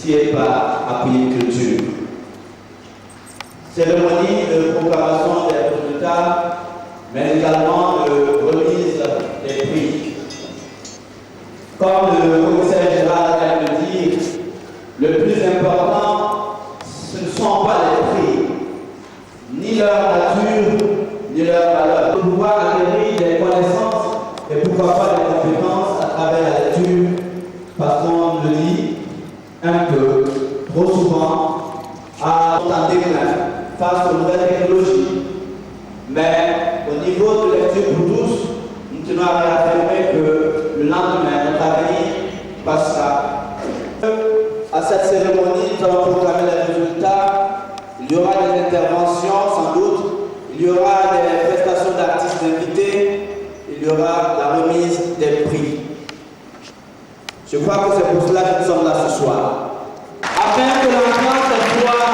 initiée par Acquis Culture. Cérémonie de proclamation des résultats, mais également de remise des prix. Comme le commissaire général vient de le dire, le plus important, ce ne sont pas les prix, ni leur nature, ni leur valeur. Pour pouvoir acquérir des connaissances et pourquoi pas des compétences à travers la lecture, parce qu'on le dit un peu, trop souvent, à un déclin face aux nouvelles technologies. Mais au niveau de lecture pour tous, nous tenons à réaffirmer que le lendemain, notre avenir passera. À cette cérémonie, nous allons proclamer les résultats. Il y aura des interventions, sans doute. Il y aura des prestations d'artistes invités. Il y aura la remise des prix. Je crois que c'est pour cela que nous sommes là ce soir. Afin que l'ambiance soit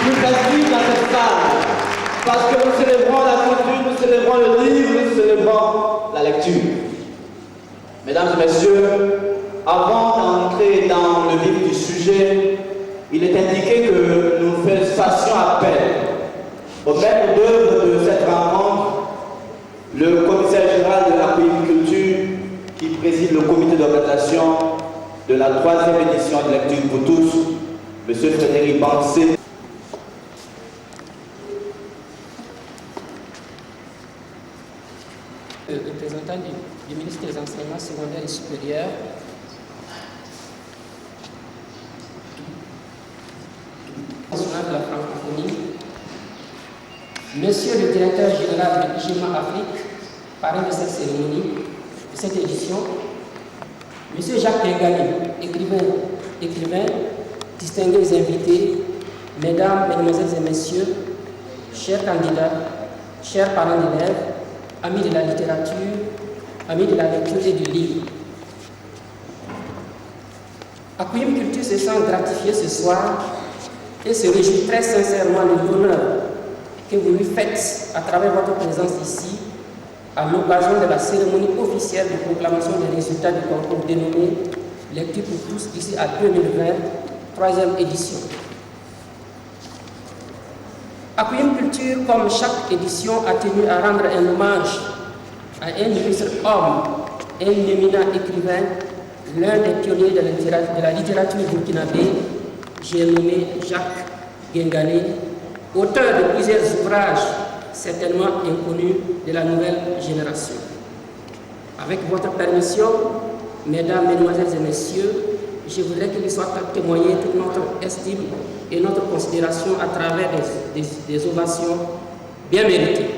plus facile dans cette salle. Parce que nous célébrons la culture, nous célébrons le livre, nous célébrons la lecture. Mesdames et messieurs, avant d'entrer dans le vif du sujet, il est indiqué que nous fassions appel au maître d'œuvre de cette rencontre, le commissaire général de l'agriculture qui préside le comité d'organisation de la 3e édition de Lecture pour tous, M. Frédéric Bancé. Le représentant du ministre des Enseignements secondaires et supérieurs, national de la francophonie, Monsieur le directeur général de l'IGEMA Afrique, parrain de cette cérémonie, de cette édition, Monsieur Jacques Gengani, écrivain, distingués invités, Mesdames, Mesdemoiselles et Messieurs, chers candidats, chers parents d'élèves, amis de la littérature, amis de la lecture et du livre. Acquis Culture se sent gratifié ce soir et se réjouit très sincèrement de l'honneur que vous lui faites à travers votre présence ici à l'occasion de la cérémonie officielle de proclamation des résultats du concours dénommé Lecture pour tous ici à 2020, 3e édition. Acquis Culture, comme chaque édition, a tenu à rendre un hommage à un illustre homme, un éminent écrivain, l'un des pionniers de la littérature burkinabé, j'ai nommé Jacques Gengani, auteur de plusieurs ouvrages certainement inconnus de la nouvelle génération. Avec votre permission, Mesdames, Mesdemoiselles et Messieurs, je voudrais qu'il soit témoigné toute notre estime et notre considération à travers des ovations bien méritées.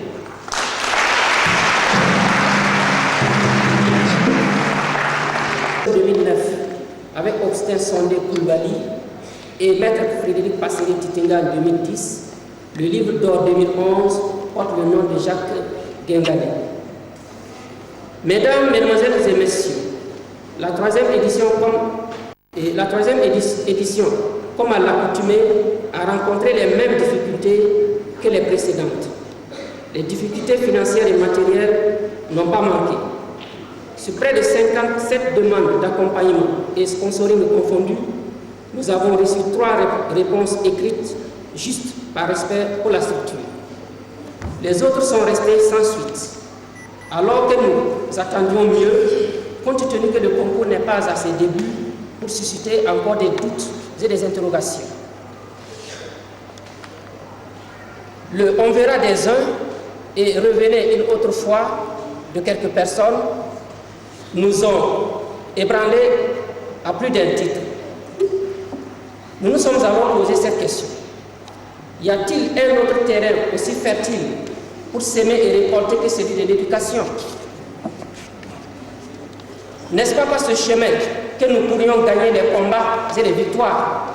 En 2009, avec Augustin Sondé Koulibaly et Maître Frédéric Passeri Titinga en 2010, le livre d'or 2011 porte le nom de Jacques Gengani. Mesdames, Mesdemoiselles et Messieurs, la 3e édition, comme à l'accoutumée, a rencontré les mêmes difficultés que les précédentes. Les difficultés financières et matérielles n'ont pas manqué. Sur près de 57 demandes d'accompagnement et sponsoring confondus, nous avons reçu 3 réponses écrites juste par respect pour la structure. Les autres sont restés sans suite. Alors que nous attendions mieux, compte tenu que le concours n'est pas à ses débuts pour susciter encore des doutes et des interrogations. Le on verra des uns et revenez une autre fois de quelques personnes nous ont ébranlés à plus d'un titre. Nous nous sommes alors posé cette question. Y a-t-il un autre terrain aussi fertile pour s'aimer et récolter que celui de l'éducation? N'est-ce pas par ce chemin que nous pourrions gagner des combats et des victoires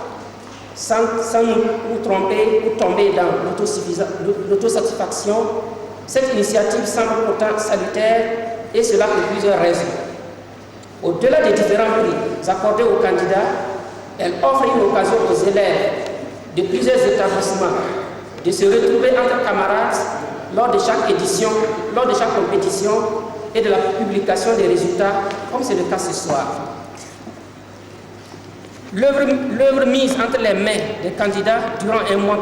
sans nous tromper ou tomber dans l'autosatisfaction? Cette initiative semble pourtant salutaire et cela pour plusieurs raisons. Au-delà des différents prix accordés aux candidats, elle offre une occasion aux élèves de plusieurs établissements de se retrouver entre camarades lors de chaque édition, lors de chaque compétition et de la publication des résultats, comme c'est le cas ce soir. L'œuvre mise entre les mains des candidats durant un mois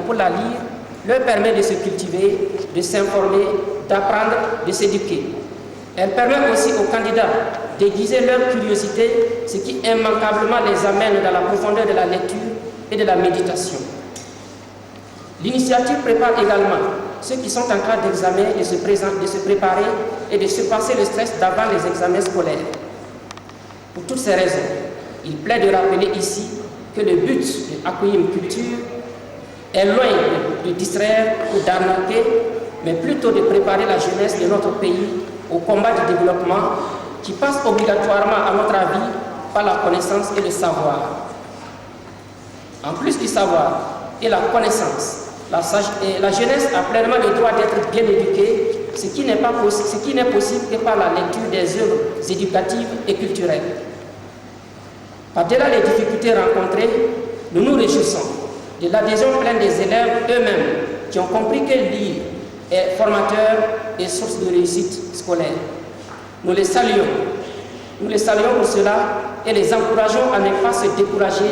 pour la lire leur permet de se cultiver, de s'informer, d'apprendre, de s'éduquer. Elle permet aussi aux candidats d'aiguiser leur curiosité, ce qui immanquablement les amène dans la profondeur de la lecture et de la méditation. L'initiative prépare également ceux qui sont en classe d'examen de se préparer et de surpasser le stress d'avant les examens scolaires. Pour toutes ces raisons, il plaît de rappeler ici que le but de Akouim Culture est loin de distraire ou d'arnaquer, mais plutôt de préparer la jeunesse de notre pays au combat du développement qui passe obligatoirement, à notre avis, par la connaissance et le savoir. En plus du savoir et la connaissance, la jeunesse a pleinement le droit d'être bien éduquée, ce qui n'est possible que par la lecture des œuvres éducatives et culturelles. Par-delà les difficultés rencontrées, nous nous réjouissons de l'adhésion pleine des élèves eux-mêmes qui ont compris que lire est formateur et source de réussite scolaire. Nous les saluons pour cela et les encourageons à ne pas se décourager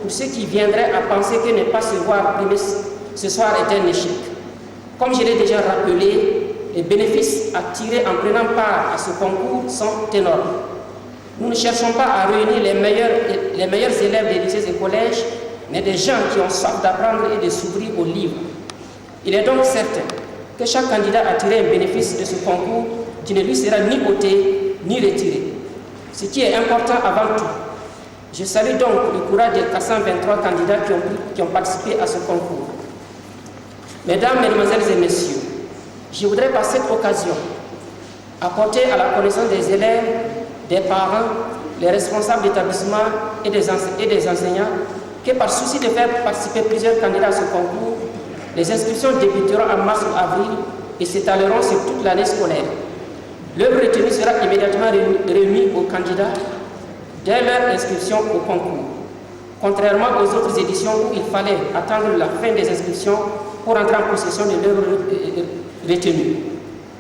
pour ceux qui viendraient à penser que ne pas se voir primer ce soir est un échec. Comme je l'ai déjà rappelé, les bénéfices à tirer en prenant part à ce concours sont énormes. Nous ne cherchons pas à réunir les meilleurs élèves des lycées et collèges, mais des gens qui ont soif d'apprendre et de s'ouvrir aux livres. Il est donc certain que chaque candidat a tiré un bénéfice de ce concours qui ne lui sera ni ôté ni retiré. Ce qui est important avant tout. Je salue donc le courage des 423 candidats qui ont participé à ce concours. Mesdames, Mesdemoiselles et Messieurs, je voudrais par cette occasion apporter à la connaissance des élèves, des parents, les responsables d'établissement et des enseignants que par souci de faire participer plusieurs candidats à ce concours, les inscriptions débuteront en mars ou avril et s'étaleront sur toute l'année scolaire. L'œuvre retenue sera immédiatement remise aux candidats dès leur inscription au concours, contrairement aux autres éditions où il fallait attendre la fin des inscriptions pour entrer en possession de l'œuvre retenue.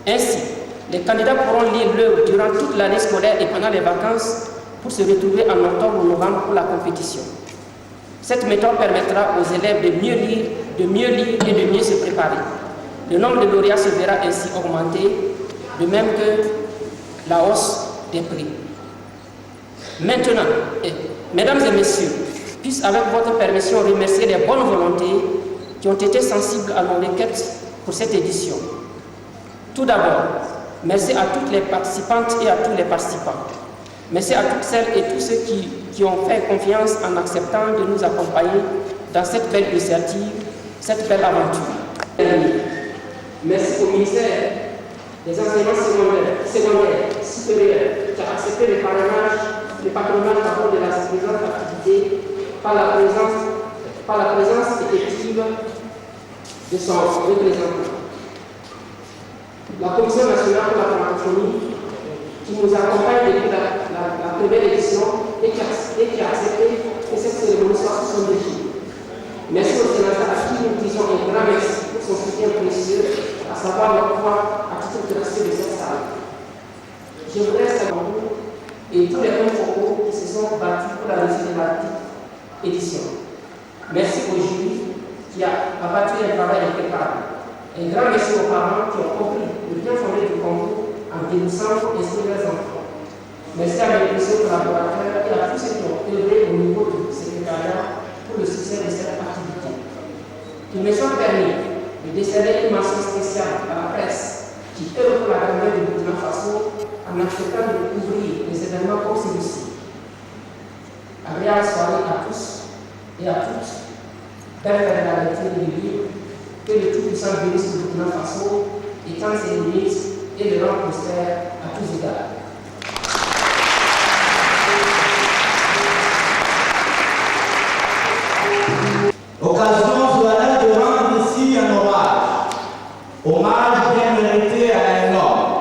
Ainsi, les candidats pourront lire l'œuvre durant toute l'année scolaire et pendant les vacances pour se retrouver en octobre ou novembre pour la compétition. Cette méthode permettra aux élèves de mieux lire et de mieux se préparer. Le nombre de lauréats se verra ainsi augmenter, de même que la hausse des prix. Maintenant, mesdames et messieurs, puisse avec votre permission remercier les bonnes volontés qui ont été sensibles à nos requêtes pour cette édition. Tout d'abord, merci à toutes les participantes et à tous les participants. Merci à toutes celles et tous ceux qui ont fait confiance en acceptant de nous accompagner dans cette belle initiative, cette belle aventure. Merci au ministère des enseignements secondaires, supérieurs, qui a accepté le patronage de la présente activité par la présence effective de son représentant. La Commission nationale pour la francophonie, qui nous accompagne depuis la première édition et qui a accepté que cette cérémonie soit sous son régime. Merci au sénateur à qui nous disons un grand merci pour son soutien précieux, à savoir le pouvoir à titre gracieux de cette salle. Je voudrais saluer et tous les hommes focaux qui se sont battus pour la réussite de la édition. Merci au jury qui a abattu un travail impeccable. Un grand merci aux parents qui ont compris le bien fondé du concours en dénonçant et inscrire leurs enfants. Merci à mes précieux collaborateurs et à tous ceux qui ont œuvré au niveau du secrétariat pour le succès de cette activité. Qu'il me soit permis de décerner une mention spéciale à la presse qui œuvre pour la grandeur du Burkina Faso en acceptant de couvrir les événements comme celui-ci. Agréable soirée à tous et à toutes. Belle fête de la lecture du livre. Que le tout-puissant bénisse le Burkina Faso, étende ses limites et le rend prospère à tous égards. Occasion solennelle de rendre ici un hommage bien mérité à un homme.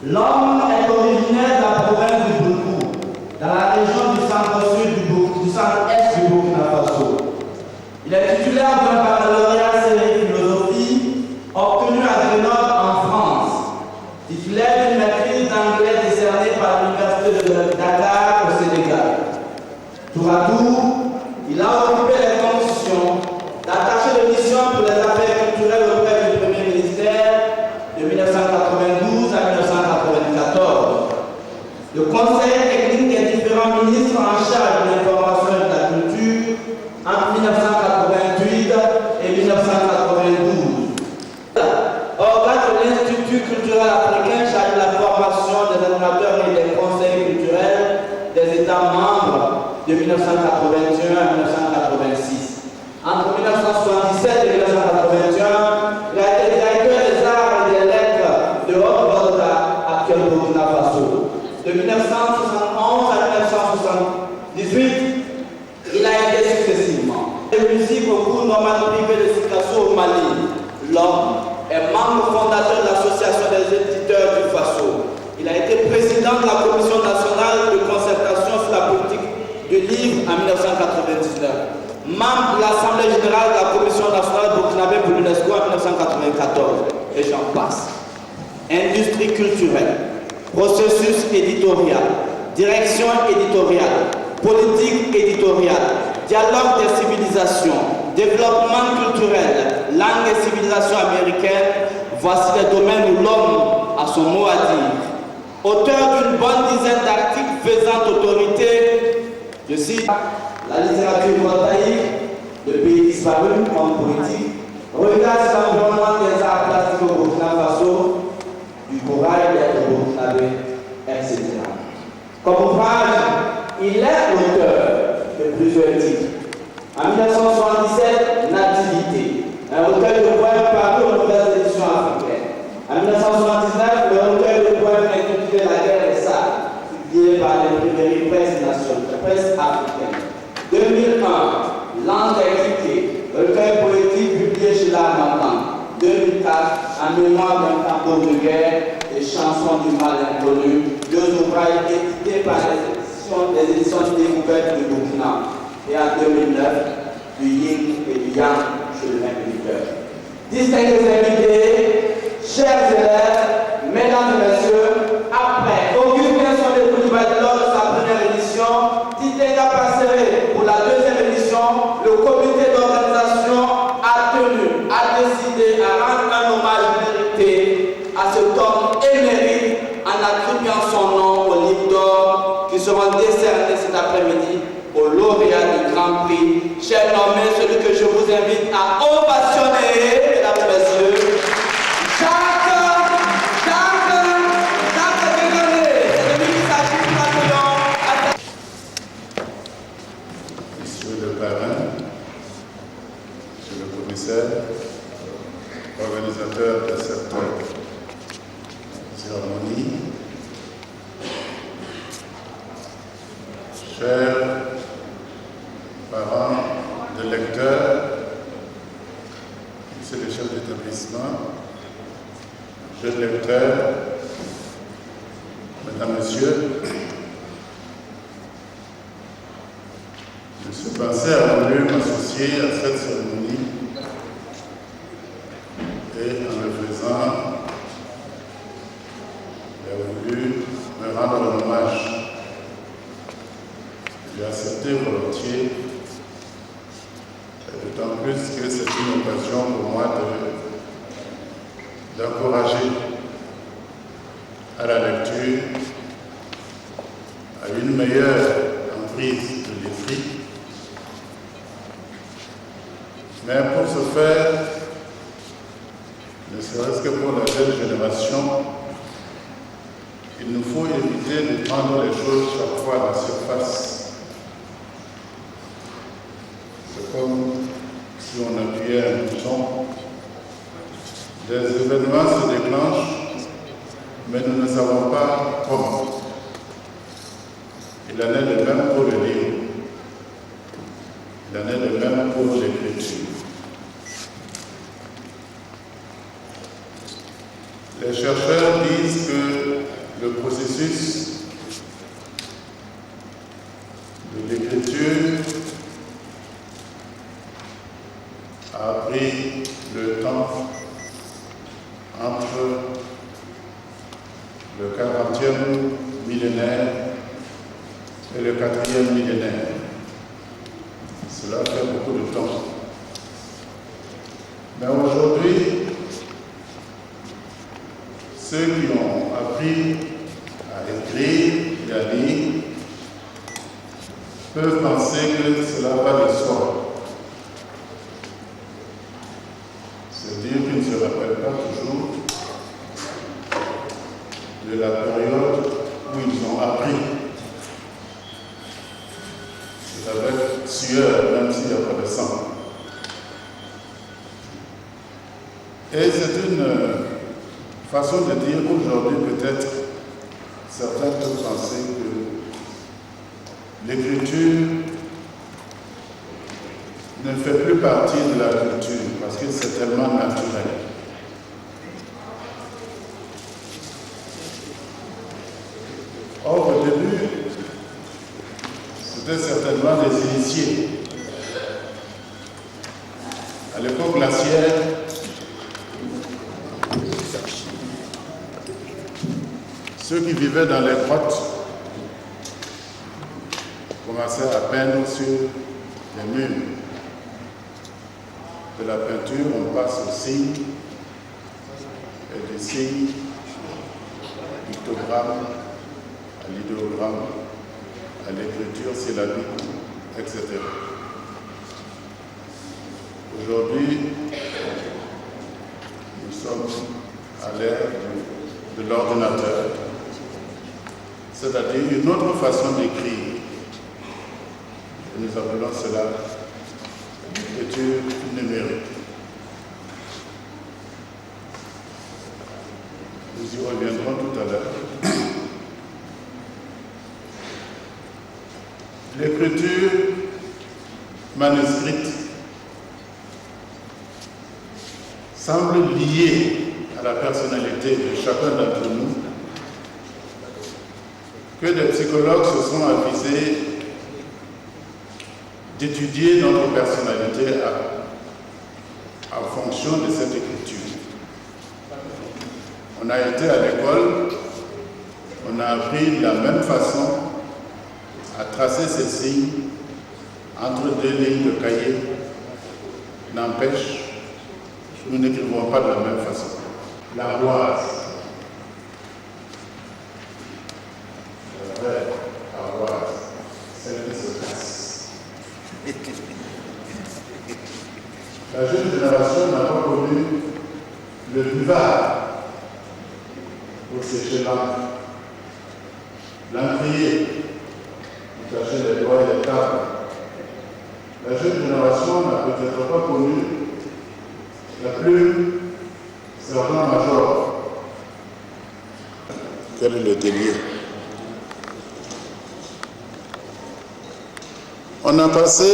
L'homme est originaire de la province du Bourkou, dans la région du centre-sud du centre-est du Burkina Faso. Il est titulaire d'un baccalauréat philosophie obtenu à Grenoble en France, titulaire d'une maîtrise d'anglais décernée par l'Université de Dakar au Sénégal. Tout 1988 et 1992. Organe de l'Institut culturel africain chargé de la formation des animateurs et des conseils culturels des États membres de 1981 à 1986. Entre 1977 et 1981, il a été directeur des arts et des lettres de Haute-Volta, actuel Burkina Faso. De 1971 à 1978, il a été successivement de musique au cours normal privé de Sikasso au Mali. L'homme est membre fondateur de l'Association des éditeurs du Faso. Il a été président de la Commission nationale de concertation sur la politique du livre en 1999. Membre de l'Assemblée générale de la Commission nationale burkinabé pour l'UNESCO en 1994. Et j'en passe. Industrie culturelle, processus éditorial, direction éditoriale, politique éditoriale, dialogue des civilisations, développement culturel, langue et civilisation américaine, voici les domaines où l'homme a son mot à dire. Auteur d'une bonne dizaine d'articles faisant autorité, je cite, la littérature voltaïque, le pays disparu comme politique, regard sur l'environnement des arts plastiques au Burkina Faso, du courage d'être burkinabé, etc. Comme ouvrage, il est l'auteur de plusieurs titres. En 1977, Nativité, un recueil de poèmes paru aux nouvelles éditions africaines. En 1979, le recueil de poèmes intitulé La guerre des sables, publié par l'imprimerie Presse nationale, Presse africaine. 2001, Langue écrite, recueil poétique publié chez l'Armatan. 2004, en mémoire d'un tambour de guerre, des chansons du mal inconnu, deux ouvrages édités par les éditions découvertes du Burkina. Et en 2009, du yin et du yang chez le même éditeur. Distingués invités, chers élèves, mesdames et messieurs, après occupation de Koulibaly lors de sa première édition, Titega Passeré pour la deuxième édition, le comité d'organisation a tenu à décider à rendre un hommage mérité à cet homme émérite en attribuant son nom au livre d'or qui seront décernés cet après-midi au lauréat du Grand Prix. Cher nommé, celui que je vous invite à ovationner, mesdames et messieurs, Jacques Bégoné. C'est de lui qu'il s'agit, nous l'accueillons. Monsieur le parrain, monsieur le commissaire, organisateur de cette cérémonie, chers parents de lecteurs, monsieur le chef d'établissement, jeunes lecteurs, mesdames, messieurs, M. Pansé a voulu m'associer à cette cérémonie et en le faisant, il a voulu me rendre un hommage. J'ai accepté volontiers, d'autant plus que c'est une occasion pour moi d'encourager à la lecture, à une meilleure emprise de l'esprit. Mais pour ce faire, ne serait-ce que pour la jeune génération, il nous faut éviter de prendre les choses chaque fois à la surface. C'est comme si on appuyait un bouton. Des événements se déclenchent, mais nous ne savons pas comment. Il en est de même pour le livre. Il en est de même pour l'écriture. Les chercheurs disent que le processus de l'écriture a pris le temps entre le 40e millénaire et le 4e millénaire. Cela fait beaucoup de temps. Mais aujourd'hui, ceux qui ont appris à écrire et à lire peuvent penser que cela va de soi. Et c'est une façon de dire qu'aujourd'hui, peut-être, certains peuvent penser que l'écriture ne fait plus partie de la culture parce que c'est tellement naturel. Or, au début, c'était certainement des initiés. À l'époque glaciaire, ceux qui vivaient dans les grottes commençaient à peindre sur les murs. De la peinture, on passe au signe, et du signe, pictogramme, à l'idéogramme, à l'écriture syllabique, etc. Aujourd'hui, nous sommes à l'ère de l'ordinateur, c'est-à-dire une autre façon d'écrire. Nous appelons cela l'écriture numérique. Nous y reviendrons tout à l'heure. L'écriture manuscrite semble liée à la personnalité de chacun d'entre nous, que des psychologues se sont avisés d'étudier notre personnalité en fonction de cette écriture. On a été à l'école, on a appris de la même façon à tracer ces signes entre deux lignes de cahier. N'empêche, nous n'écrivons pas de la même façon. L'ardoise, la vraie ardoise, celle qui se casse. La jeune génération n'a pas connu le buvard pour sécher l'encre, l'encrier pour cacher les doigts et les tables. La jeune génération n'a peut-être pas connu la plume sergent-major. Quel est le délire? On a passé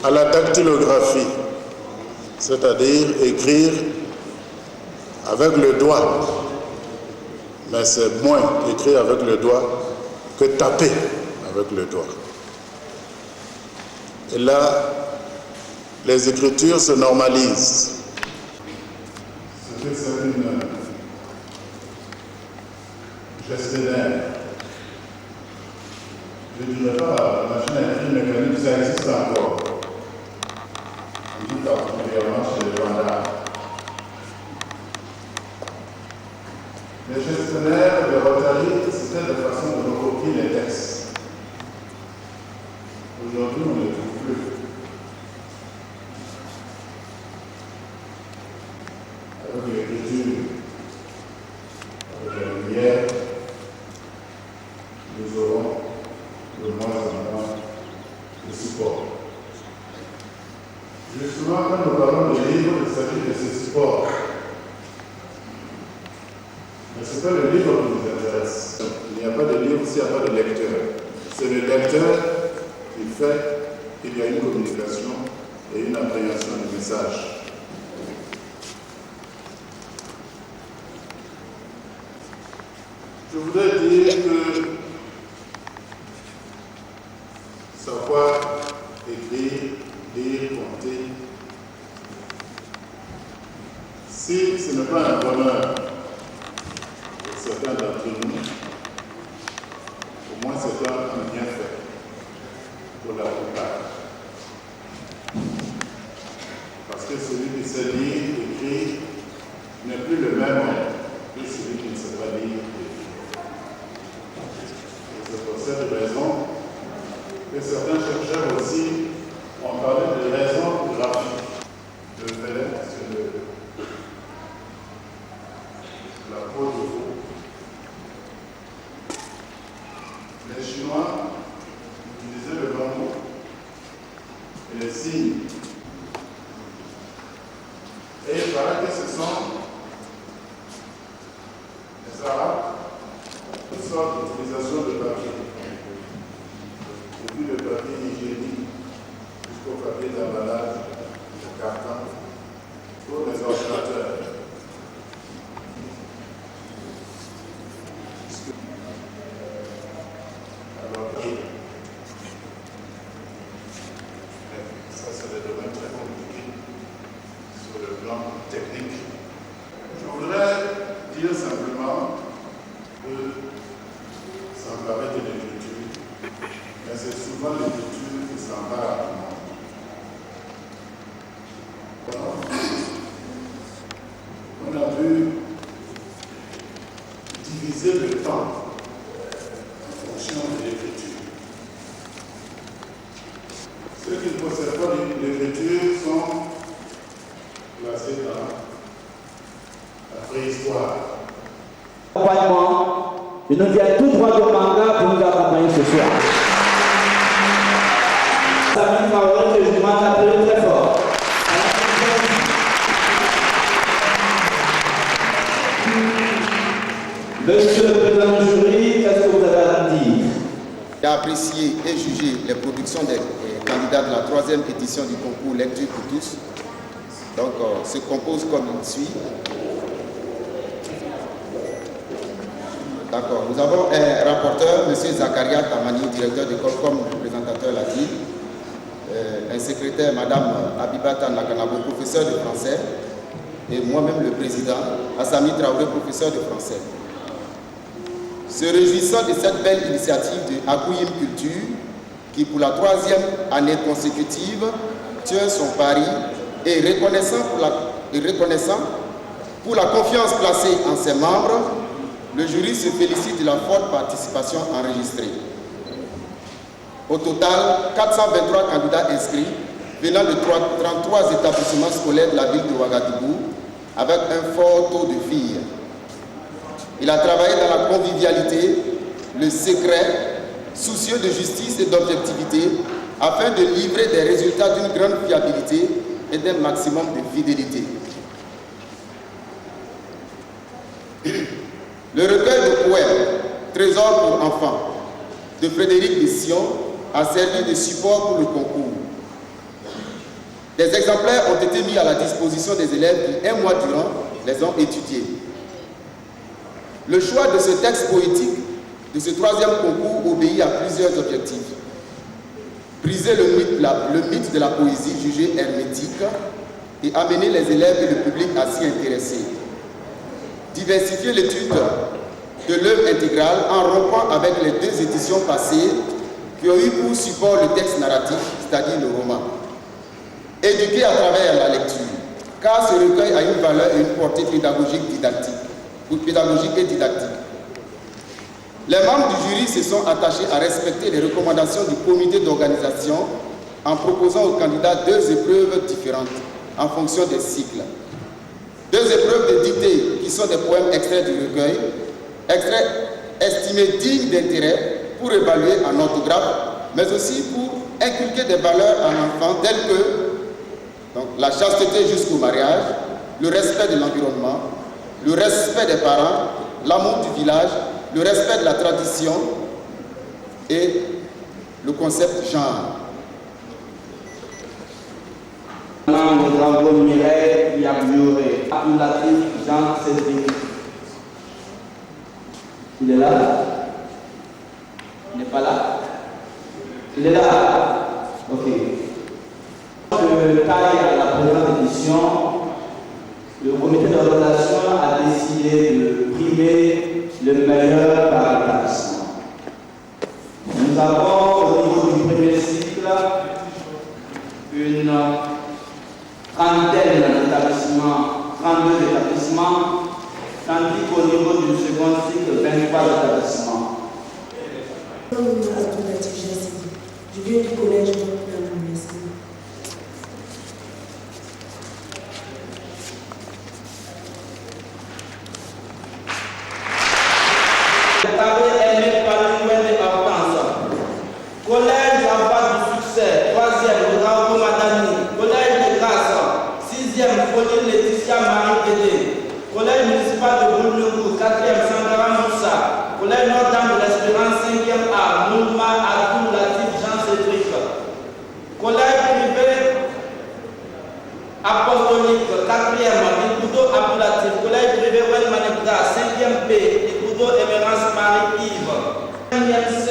à la dactylographie, c'est-à-dire écrire avec le doigt. Mais c'est moins écrire avec le doigt que taper avec le doigt. Et là, les écritures se normalisent. C'est une gestionnaire. Je ne dirais pas, la machine à écrire mécanique, ça existe encore. On dit particulièrement chez les gendarmes. Les gestionnaires, les rotaries, c'était de façon de recopier les textes. Aujourd'hui, on ne les trouve plus. Avec l'écriture, avec la lumière, nous aurons de moins en moins de support. Justement, quand nous parlons de livres, il s'agit de ce support. Mais ce n'est pas le livre qui nous intéresse. Il n'y a pas de livre s'il n'y a pas de lecteur. C'est le lecteur qui fait qu'il y a une communication et une appréhension du message. Je voudrais dire que savoir écrire, lire, compter, si ce n'est pas un bonheur pour certains d'entre nous, au moins c'est un bienfait pour la plupart. Parce que celui qui sait lire, écrire, n'est plus le même homme que celui qui ne sait pas lire, écrire. Et c'est pour cette raison que certains chercheurs aussi ont parlé de raisons graphiques. Le fait, c'est la peau de veau. Les Chinois utilisaient le bambou et les signes. Et il paraît que ce sont les Arabes, toutes sortes d'utilisation de papier. Depuis le papier hygiénique jusqu'au papier d'emballage, le carton, pour les ordinateurs. Alors, ça c'est le domaine très compliqué sur le plan technique. Je voudrais dire simplement que ça me paraît de l'écriture, mais c'est souvent l'écriture qui s'empare à moi. On a vu diviser le temps en fonction de l'écriture. Ceux qui ne possèdent pas l'écriture sont placés dans la préhistoire. Accompagnement, je nous viens tout droit de Manga pour nous accompagner ce soir. Samy Traoré, que je demande d'appeler très fort. Monsieur le président du jury, qu'est-ce que vous avez à dire? J'ai apprécié et jugé les productions des candidats de la 3e édition du concours Lecture pour tous. Donc, se compose comme il suit. D'accord. Nous avons un rapporteur, M. Zakaria Tamani, directeur d'école, comme le présentateur l'a dit. Un secrétaire, Mme Abibata Nakanabo, professeur de français. Et moi-même, le président, Assami Traoré, professeur de français. Se réjouissant de cette belle initiative de Akouim Culture, qui pour la 3e année consécutive tient son pari et reconnaissant pour la confiance placée en ses membres, le jury se félicite de la forte participation enregistrée. Au total, 423 candidats inscrits venant de 33 établissements scolaires de la ville de Ouagadougou avec un fort taux de filles. Il a travaillé dans la convivialité, le secret, soucieux de justice et d'objectivité, afin de livrer des résultats d'une grande fiabilité et d'un maximum de fidélité. Le recueil de poèmes « Trésor pour enfants » de Frédéric Dession a servi de support pour le concours. Des exemplaires ont été mis à la disposition des élèves qui, un mois durant, les ont étudiés. Le choix de ce texte poétique de ce 3e concours obéit à plusieurs objectifs. Briser le mythe de la poésie jugée hermétique et amener les élèves et le public à s'y intéresser. Diversifier l'étude de l'œuvre intégrale en rompant avec les 2 éditions passées qui ont eu pour support le texte narratif, c'est-à-dire le roman. Éduquer à travers la lecture, car ce recueil a une valeur et une portée pédagogique et didactique. Les membres du jury se sont attachés à respecter les recommandations du comité d'organisation en proposant aux candidats 2 épreuves différentes en fonction des cycles. 2 épreuves de dictée qui sont des poèmes extraits du recueil, extraits estimés dignes d'intérêt pour évaluer en orthographe, mais aussi pour inculquer des valeurs à l'enfant telles que la chasteté jusqu'au mariage, le respect de l'environnement, le respect des parents, l'amour du village, le respect de la tradition et le concept genre. Nous avons Mireille Yabioré, Abdoulatif Jean Cédric. Il est là? Il n'est pas là? Il est là? Ok. Je taille à la présente édition. Le comité d'organisation a décidé de primer le meilleur par établissement. Nous avons au niveau du premier cycle une trentaine d'établissements, 32 établissements, tandis qu'au niveau du second cycle, 23 établissements. Je viens du collège de l'université. Collège en bas du succès, 3e, le Grand Madani, collège de grâce, 6e, Pauline Laetitia Marie Guédé. Collège municipal de Boulnougou, 4e Sangara Moussa. Collège Notre-Dame de l'Espérance, 5e A, Moulma Abdoul Latif Jean-Cédric. Collège privé apostolique, 4e, Ikudo Abdoul Latif. Collège privé Wen Manekda, 5e B, Ikudo Émérance Marie-Yves. 5e C,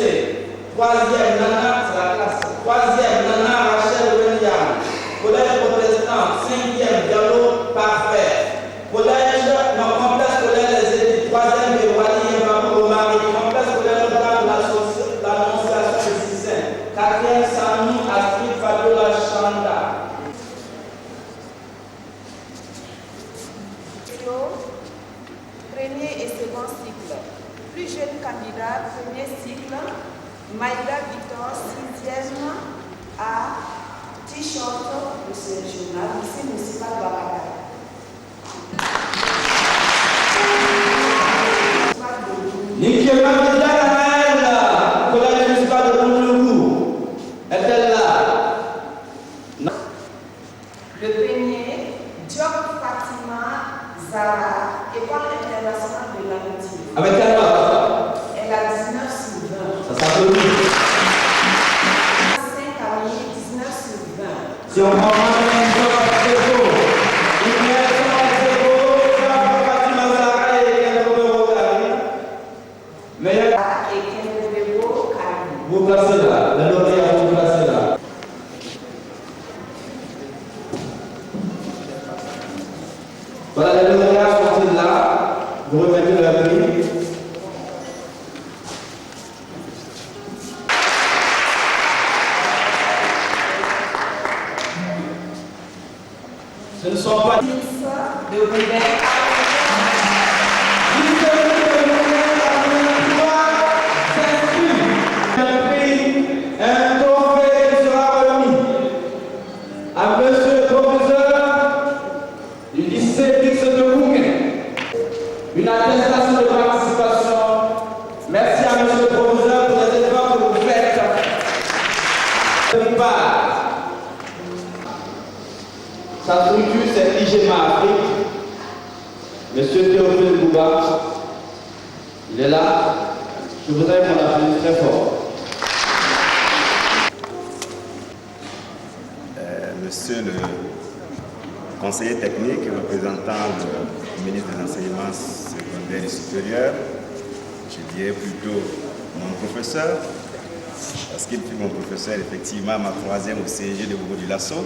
3e Nana, c'est la classe. 3e Nana Rachel William. Collège protestant, 5e Diallo Parfait. Collège, complexe collège les élites, 3e de Wali Mbabou Omari, complexe collège Notre-Dame de l'Annonciation de Cissé, 4e Sanou Astrid Fabiola Chanda. Premier et second cycle. Plus jeune candidat, premier cycle, Maïda Victor, 6e à T-shirt de ce journal, lycée municipal Babaka. Nikia Magdala, collège municipal de Boulnougou, est-elle là? Le premier, Diop Fatima Zara, École internationale de l'amitié. Avec quelle note? Elle a 19 sur 20. Ça s'appelle 5 amis, 19 sur 20. si on prend un job à zéro, vous placez là, le lauréat vous placez là. Voilà, les lauréats sont là, vous remettez leur prix. Ce ne sont pas de Rebecca. Un trophée qui sera remis à monsieur le professeur du lycée Dix de Bouquet. Une attestation de participation. Merci à monsieur le professeur pour les efforts que vous faites. Sa structure, c'est IGMA Afrique. Monsieur Théophile Bouba, il est là. Je voudrais qu'on applaudisse très fort. Monsieur le conseiller technique représentant le ministre des Enseignements secondaires et supérieurs, je dirais plutôt mon professeur, parce qu'il fut mon professeur effectivement ma 3e au CEG de Bobo-Dioulasso.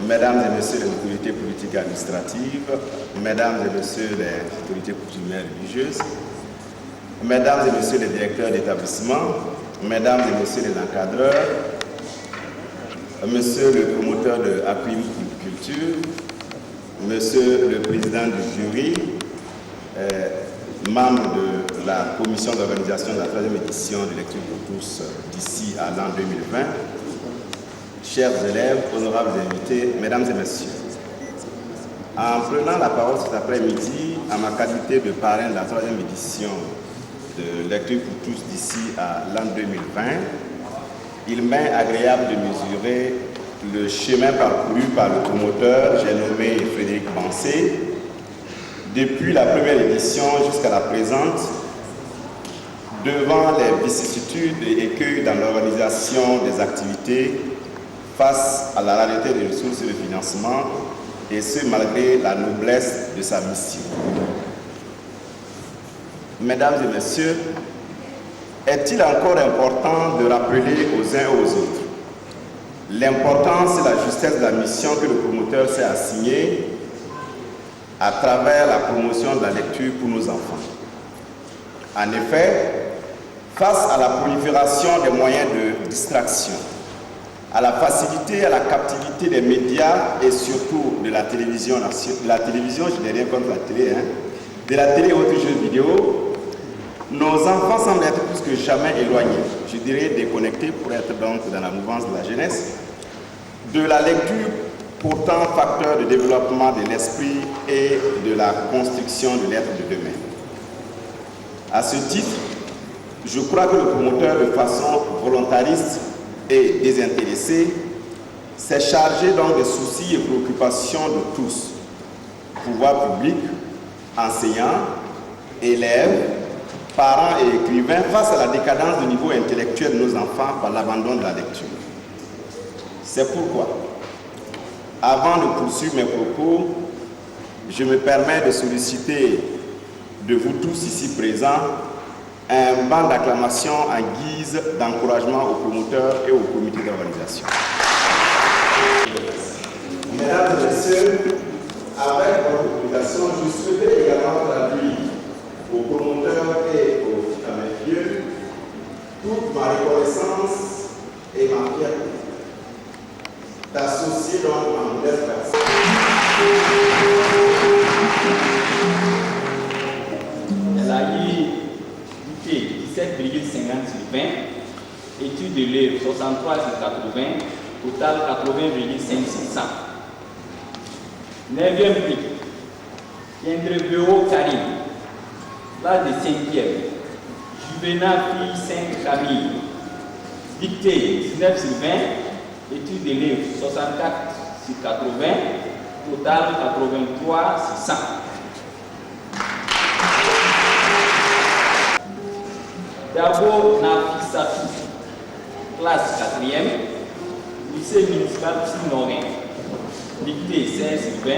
Mesdames et messieurs les autorités politiques et administratives, mesdames et messieurs les autorités coutumières religieuses, mesdames et messieurs les directeurs d'établissement, mesdames et messieurs les encadreurs, monsieur le promoteur de Aquim Culture, monsieur le président du jury, membre de la commission d'organisation de la 3e édition de Lecture pour tous d'ici à l'an 2020, chers élèves, honorables invités, mesdames et messieurs, en prenant la parole cet après-midi, à ma qualité de parrain de la 3e édition de Lecture pour tous d'ici à l'an 2020, il m'est agréable de mesurer le chemin parcouru par le promoteur, j'ai nommé Frédéric Bancé, depuis la première édition jusqu'à la présente, devant les vicissitudes et écueils dans l'organisation des activités, face à la rareté des ressources et de financement, et ce malgré la noblesse de sa mission. Mesdames et messieurs, est-il encore important de rappeler aux uns et aux autres l'importance et la justesse de la mission que le promoteur s'est assignée à travers la promotion de la lecture pour nos enfants? En effet, face à la prolifération des moyens de distraction, à la facilité et à la captivité des médias et surtout de la télévision, je n'ai rien contre la télé, de la télé et autres jeux vidéo, nos enfants semblent être plus que jamais éloignés, je dirais déconnectés pour être donc dans la mouvance de la jeunesse, de la lecture pourtant facteur de développement de l'esprit et de la construction de l'être de demain. À ce titre, Je crois que le promoteur, de façon volontariste et désintéressée, s'est chargé donc des soucis et préoccupations de tous, pouvoir public, enseignants, élèves, parents et écrivains, face à la décadence du niveau intellectuel de nos enfants par l'abandon de la lecture. C'est pourquoi, avant de poursuivre mes propos, je me permets de solliciter de vous tous ici présents un banc d'acclamation en guise d'encouragement aux promoteurs et au comité d'organisation. Mesdames et messieurs, avec votre autorisation, je souhaiterais également traduire aux promoteurs et à mes vieux toute ma reconnaissance et ma fierté d'associer donc ma modeste personne. Elle a eu 17,50 sur 20, études de l'œuvre 63 sur 80, total 80,5 sur 100. 9e prix, Kendrebeau Karim, classe de 5e, Juvenal Fille 5 Camille, dictée 19 sur 20, études de l'œuvre 64 sur 80, total 83 sur 100. D'abord, Nafissatou, classe 4e, lycée municipal Sinorin, dictée 16 sur 20,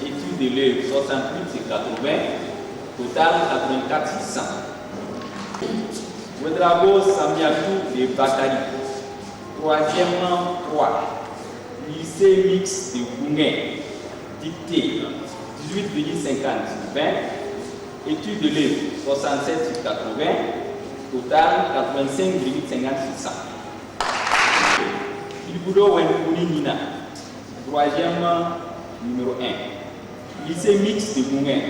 études de l'œuvre 68 sur 80, total 84 sur 100. Ouedrabo Samiatou de Bakari, 3e rang 3, lycée mixte de Bounguen, dictée 18,50 sur 20, études de l'œuvre 67 sur 80, total 85,50 sur 100. Ilboudo Wenkouli Nina, 3e numéro 1, lycée mixte de Bounguen,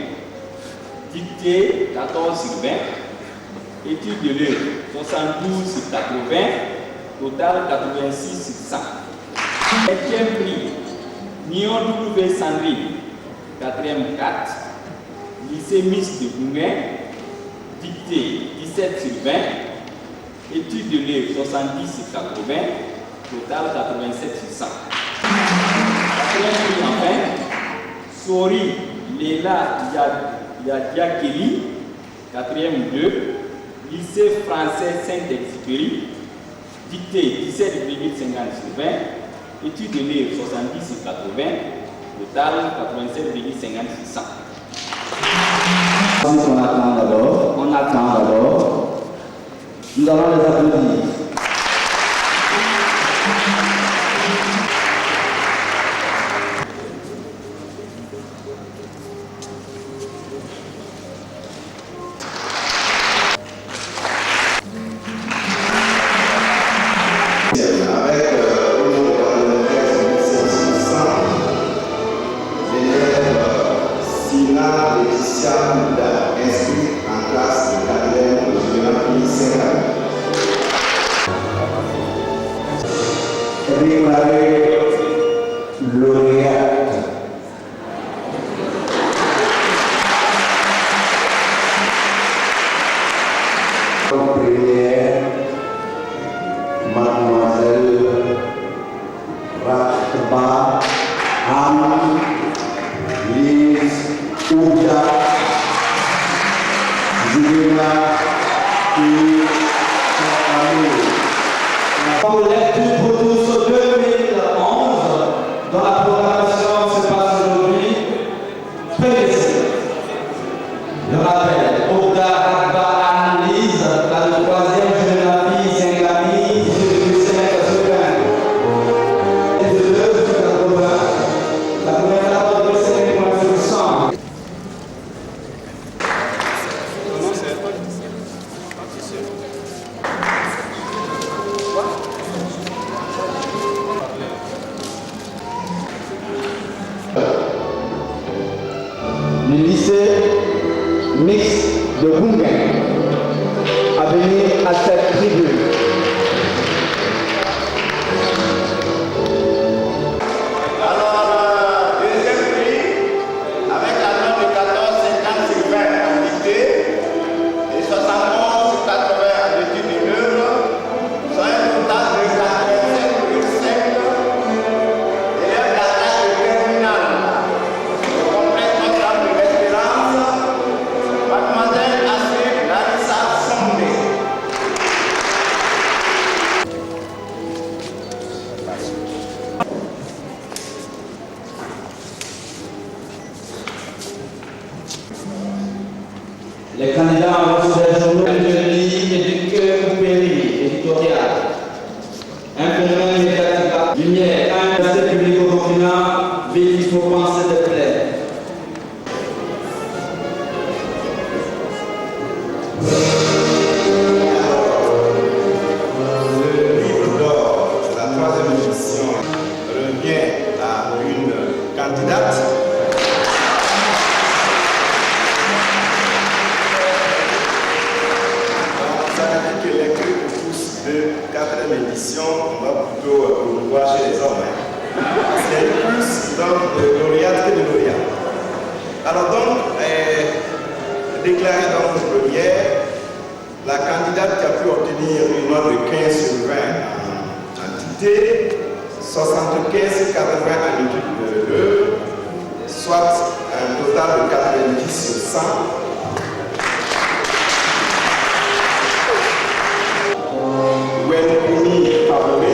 dictée 14 sur 20, études de l'œuvre 72 sur 80, total 86 sur 100. 7e prix, Nion W Sandrine, 4e 4, lycée mixte de Bounguen, dictée 17 sur 20, études de l'œuvre 70 sur 80, total 87 sur 100. 4e prix enfin, Sori Léla Yadiakeli, 4e 2, lycée français Saint-Exupéry, dictée 17,50 sur 20, études de l'œuvre 70 sur 80, total 87,50 sur 100. On attend d'abord. Nous allons les applaudir. Le lycée mixte de Bounguen a venu à cette tribune. Alors, deuxième prix, avec la note de 14,50 sur 20 en dictée et 71 sur 80 également reçu des journaux de lit et du cœur péri, éditorial. Un phénomène médiatique, lumière, un université publique au continent, ville, il faut penser de plaît. Le livre d'or de la 3e édition revient à une candidate. Ça veut dire que les clés pour tous de 4e édition, on va plutôt promouvoir chez les hommes. C'est plus donc de lauréates que de lauréats. Alors donc, déclaré dans notre première, la candidate qui a pu obtenir une note de 15 sur 20 en dictée, 75-80 en étude de l'œuvre, soit un total de 90 sur 100. Wenpoumi Favoré.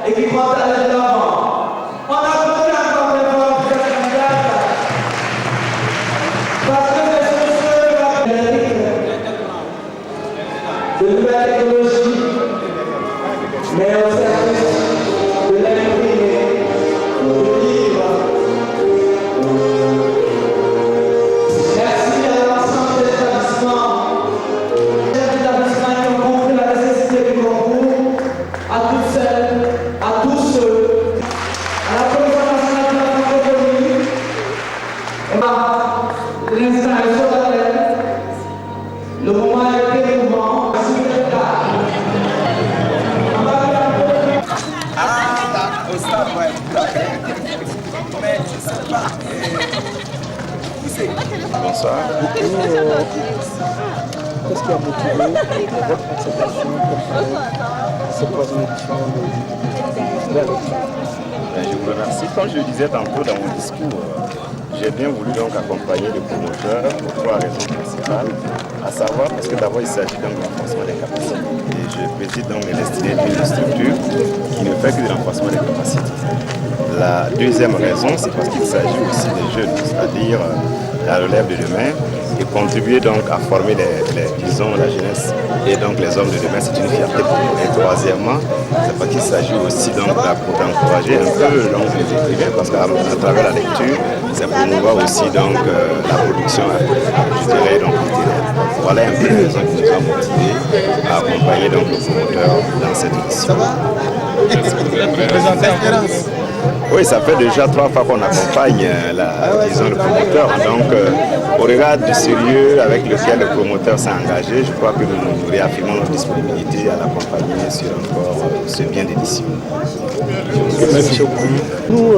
Et qui compte aller de l'avant. On a beaucoup encore de voir cette candidate. Parce que c'est ce de nouvelle technologie, mais au service de l'imprimé, du livre. Merci à l'ensemble des établissements qui ont compris la nécessité du concours, à toutes celles, à tous ceux, à la Commission nationale de la francophonie, l'instant est solennel, le moment est émouvant, Au stade, ouais, tout à fait. Mais je ne sais pas. Bonsoir. Qu'est-ce qui a motivé votre acceptation pour cette 3e édition de la lecture? Je vous remercie. Comme je le disais tantôt dans mon discours, j'ai bien voulu donc accompagner le promoteur pour 3 raisons principales. À savoir, parce que d'abord il s'agit donc de renforcement des capacités. Et je préside donc les destinées d'une structure qui ne fait que du renforcement des capacités. La deuxième raison, c'est parce qu'il s'agit aussi des jeunes, c'est-à-dire la relève de demain, et contribuer donc à former disons, la jeunesse et donc les hommes de demain, c'est une fierté pour nous. Et troisièmement, c'est parce qu'il s'agit aussi donc d'encourager un peu donc, les écrivains, parce qu'à travers la lecture, c'est promouvoir aussi donc la production, je dirais, donc littéraire. Voilà un peu les raisons qui nous ont motivés à accompagner donc le promoteur dans cette édition. Oui, ça fait déjà 3 fois qu'on accompagne disons, le promoteur. Donc, au regard du sérieux avec lequel le promoteur s'est engagé, je crois que nous réaffirmons notre disponibilité à l'accompagner sur encore ce bien d'édition. Nous,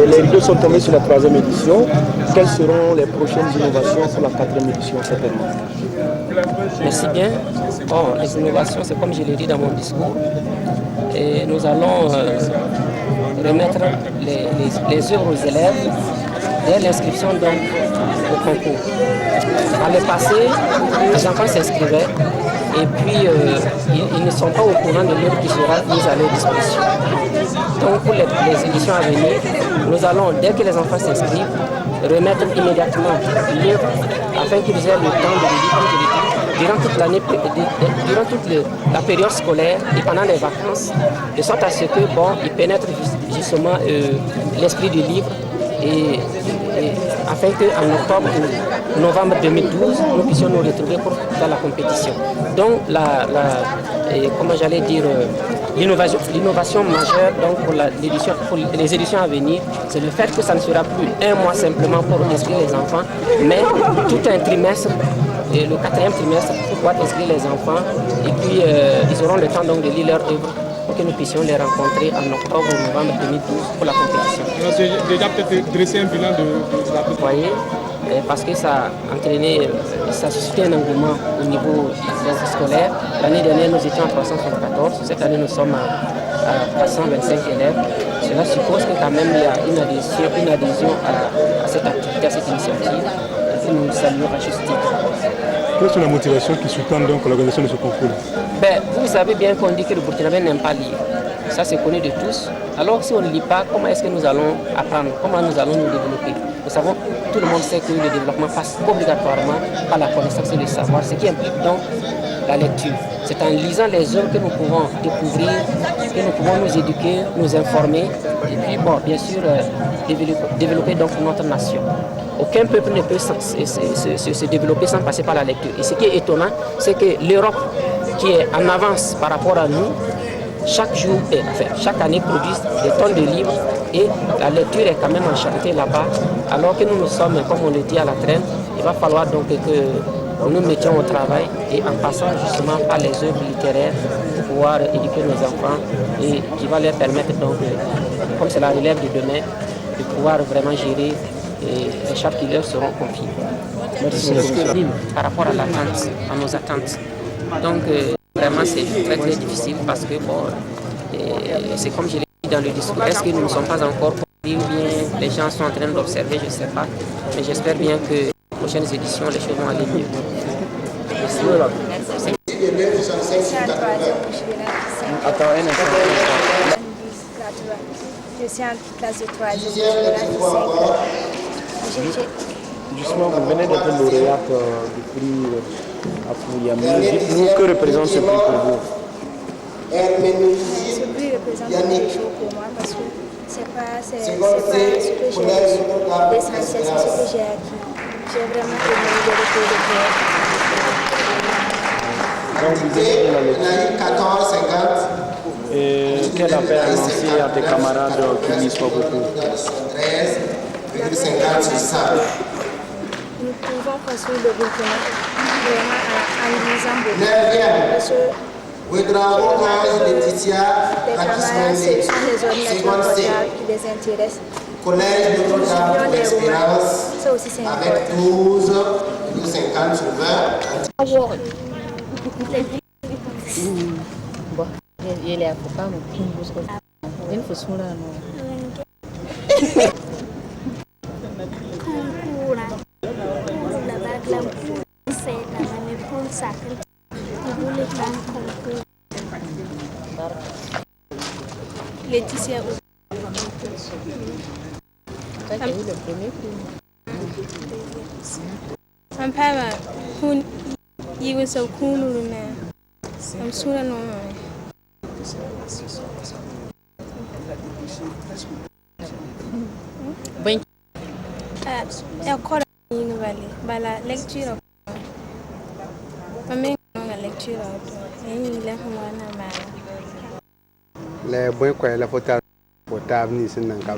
les rideaux sont tombés sur la 3e édition. Quelles seront les prochaines innovations pour la 4e édition certainement? Merci bien. Bon, les innovations, c'est comme je l'ai dit dans mon discours. Et nous allons remettre les œuvres aux élèves dès l'inscription au concours. Dans le passé, les enfants s'inscrivaient et puis ils ne sont pas au courant de l'œuvre qui sera mise à leur disposition. Donc pour les éditions à venir, nous allons, dès que les enfants s'inscrivent, remettre immédiatement l'œuvre afin qu'ils aient le temps de lire durant toute l'année, durant toute la période scolaire et pendant les vacances, de sorte à ce que ils pénètrent justement l'esprit du livre et afin qu'en octobre ou novembre 2012, nous puissions nous retrouver pour faire la compétition. Donc, comment j'allais dire, l'innovation majeure donc, pour les éditions à venir, c'est le fait que ça ne sera plus un mois simplement pour inscrire les enfants, mais tout un trimestre, et le 4e trimestre, pour pouvoir inscrire les enfants, et puis ils auront le temps donc, de lire leur œuvre pour que nous puissions les rencontrer en octobre ou novembre 2012 pour la compétition. On a déjà peut-être dressé un bilan de la... Vous voyez, parce que ça a entraîné ça a suscité un engouement au niveau scolaire. L'année dernière, nous étions à 374. Cette année, nous sommes à 325 élèves. Cela suppose que quand même il y a une adhésion à cette activité, à cette initiative, et que nous saluons à juste titre. Quelles sont les motivations qui sous-tendent donc l'organisation de ce concours? Vous savez bien qu'on dit que le Burkinabé n'aime pas lire. Ça, c'est connu de tous. Alors, si on ne lit pas, comment est-ce que nous allons apprendre? Comment nous allons nous développer? Nous savons, tout le monde sait que le développement passe obligatoirement par la connaissance et le savoir, ce qui implique donc la lecture. C'est en lisant les œuvres que nous pouvons découvrir, que nous pouvons nous éduquer, nous informer, et puis, bien sûr, développer donc notre nation. Aucun peuple ne peut se développer sans passer par la lecture. Et ce qui est étonnant, c'est que l'Europe, qui est en avance par rapport à nous, chaque année produisent des tonnes de livres et la lecture est quand même enchantée là-bas. Alors que nous sommes, comme on le dit, à la traîne, il va falloir donc que nous mettions au travail et en passant justement par les œuvres littéraires pour pouvoir éduquer nos enfants et qui va leur permettre donc, comme c'est la relève de demain, de pouvoir vraiment gérer les charges qui leur seront confiées. Merci. Par rapport à l'attente, à nos attentes. Donc, vraiment, c'est très très difficile parce que, c'est comme je l'ai dit dans le discours, est-ce que nous ne sommes pas encore compris ou bien les gens sont en train d'observer, je ne sais pas. Mais j'espère bien que les prochaines éditions, les choses vont aller mieux. Merci. Attends, un instant. Je suis en classe de 3e, Justement, vous venez d'être lauréate du prix Afouyami. Dites-nous, que représente ce prix pour vous? Ce prix représente quelque chose pour moi parce que c'est pas ce que j'ai reçu. L'essentiel, c'est ce que j'ai acquis. J'ai vraiment aimé développer le cœur. Donc, vous êtes dans la lecture. Et quel appel à lancer à tes camarades qui lisent pas beaucoup? Nous pouvons construire le Burkina vraiment en lisant beaucoup. Parce que les camarades, ce sont les ordinateurs portables qui les intéressent. Collège de Notre-Dame de l'Espérance Ça aussi, c'est avec 12,50 sur 20. Ele é focado em busca. Ele foi sura no. Laetitia. Ça a eu le premier prix. I'm Pama. You were so cool, man. I'm sure no. Bem. Eu acordo no vale, vai lá lectura. Também não é lectura, ele leva uma na mala. Le buen kwa la fota fota ni sinan ka